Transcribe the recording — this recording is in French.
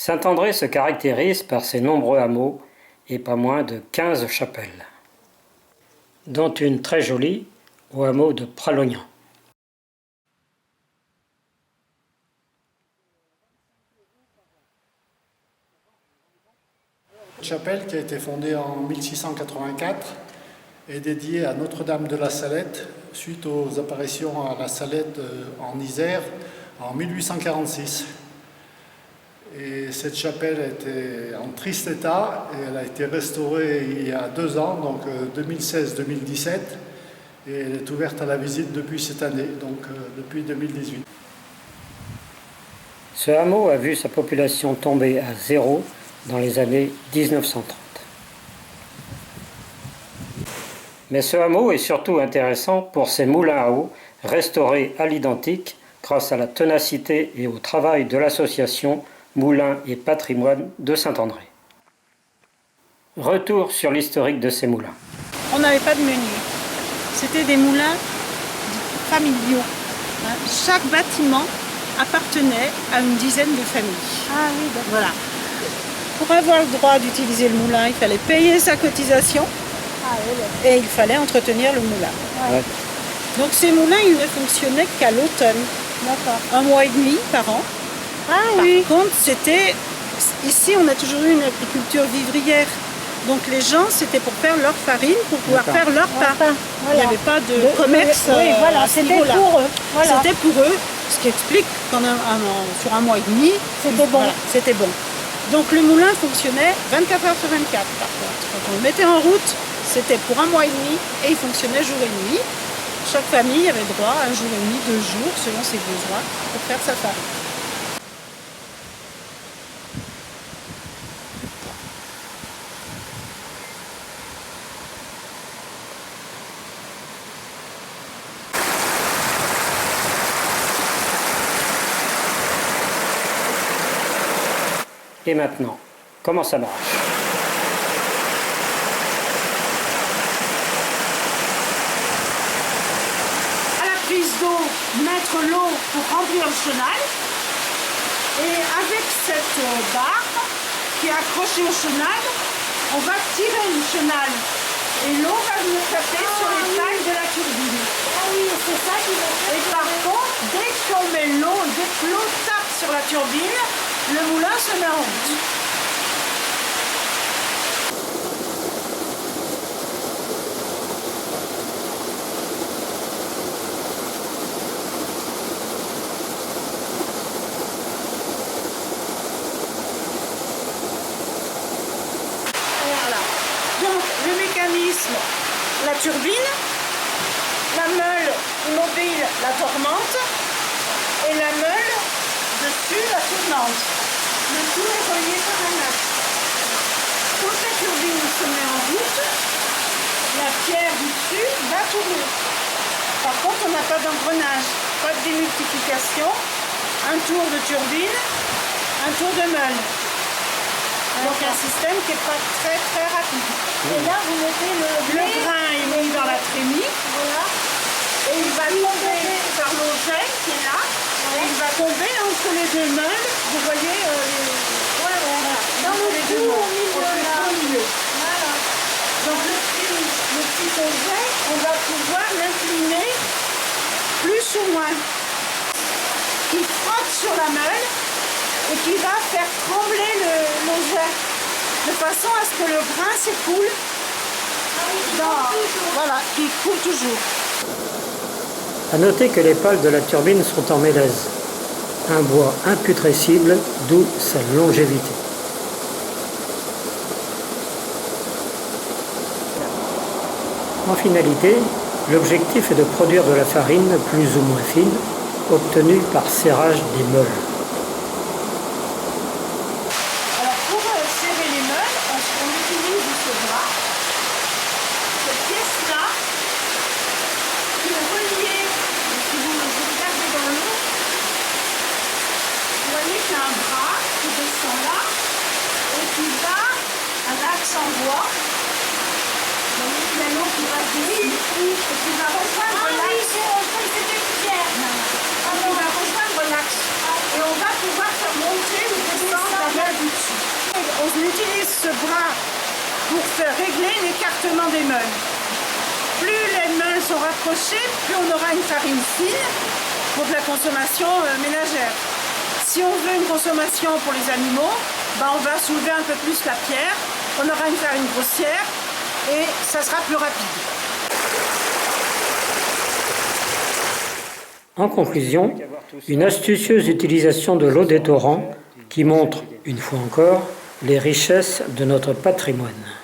Saint-André se caractérise par ses nombreux hameaux et pas moins de 15 chapelles, dont une très jolie au hameau de Pralognan. Cette chapelle, qui a été fondée en 1684, est dédiée à Notre-Dame de la Salette suite aux apparitions à la Salette en Isère en 1846. Et cette chapelle était en triste état et elle a été restaurée il y a 2 ans, donc 2016-2017, et elle est ouverte à la visite depuis cette année, donc depuis 2018. Ce hameau a vu sa population tomber à 0 dans les années 1930. Mais ce hameau est surtout intéressant pour ses moulins à eau restaurés à l'identique grâce à la ténacité et au travail de l'association Moulins et Patrimoine de Saint-André. Retour sur l'historique de ces moulins. On n'avait pas de menu. C'était des moulins familiaux. Chaque bâtiment appartenait à une dizaine de familles. Ah oui, d'accord. Voilà. Pour avoir le droit d'utiliser le moulin, il fallait payer sa cotisation et il fallait entretenir le moulin. Ouais. Donc ces moulins, ils ne fonctionnaient qu'à l'automne. D'accord. 1 mois et demi par an. Ah oui. Par contre, ici, on a toujours eu une agriculture vivrière. Donc les gens, c'était pour faire leur farine, pour pouvoir faire leur pain. Voilà. Il n'y avait pas de commerce. Oui, voilà, à ce c'était niveau-là. pour eux. Voilà. C'était pour eux, ce qui explique qu'en sur 1 mois et demi, C'était bon. voilà, c'était bon. Donc le moulin fonctionnait 24 heures sur 24 par contre. Quand on le mettait en route, c'était pour 1 mois et demi et il fonctionnait jour et nuit. Chaque famille avait droit à 1 jour et demi, 2 jours, selon ses besoins, pour faire sa farine. Et maintenant, comment ça marche ? À la prise d'eau, mettre l'eau pour remplir le chenal. Et avec cette barre qui est accrochée au chenal, on va tirer le chenal. Et l'eau va venir taper sur les tailles de la turbine. Ah oui, c'est ça qui va faire. Et par contre, dès qu'on met l'eau, dès que l'eau tape sur la turbine, le moulin se met en route. Voilà. Donc le mécanisme, la turbine, la meule mobile, la tourmente, et la meule dessus, la tournante. Le tout est relié par un axe. Quand la turbine se met en route, la pierre du dessus va tourner. Par contre, on n'a pas d'engrenage, pas de démultiplication. Un tour de turbine, un tour de meule. Donc un système qui n'est pas très très rapide. Et là, vous mettez Le grain est mis dans la trémie. Voilà. Et il va tomber par l'ogène qui est là. Et il va tomber entre les 2 meules. Vous voyez Dans entre le les trou 2 au meules. milieu, là. Au milieu. Voilà. Donc le petit onglet, on va pouvoir l'incliner plus ou moins. Qui frotte sur la meule et qui va faire trembler l'onglet. De façon à ce que le grain s'écoule. Voilà, qui coule toujours. A noter que les pales de la turbine sont en mélèze, un bois imputrescible, d'où sa longévité. En finalité, l'objectif est de produire de la farine plus ou moins fine, obtenue par serrage des meules. Alors pour serrer les meules, on utilise ce bras, cette pièce-là, qui est reliée, si vous regardez dans l'eau, vous voyez qu'il y a un bras qui descend là et qui va à l'axe en bois. Vous voyez qu'il y a l'eau qui va dessus et qui va rejoindre l'axe. C'était une pierre. Qui va rejoindre l'axe. Et on va pouvoir faire monter ou descendre la meule on utilise ce bras pour faire régler l'écartement des meules. Plus les meules sont rapprochées, plus on aura une farine fine pour de la consommation ménagère. Si on veut une consommation pour les animaux, on va soulever un peu plus la pierre, on aura une farine grossière et ça sera plus rapide. En conclusion, une astucieuse utilisation de l'eau des torrents qui montre, une fois encore, les richesses de notre patrimoine.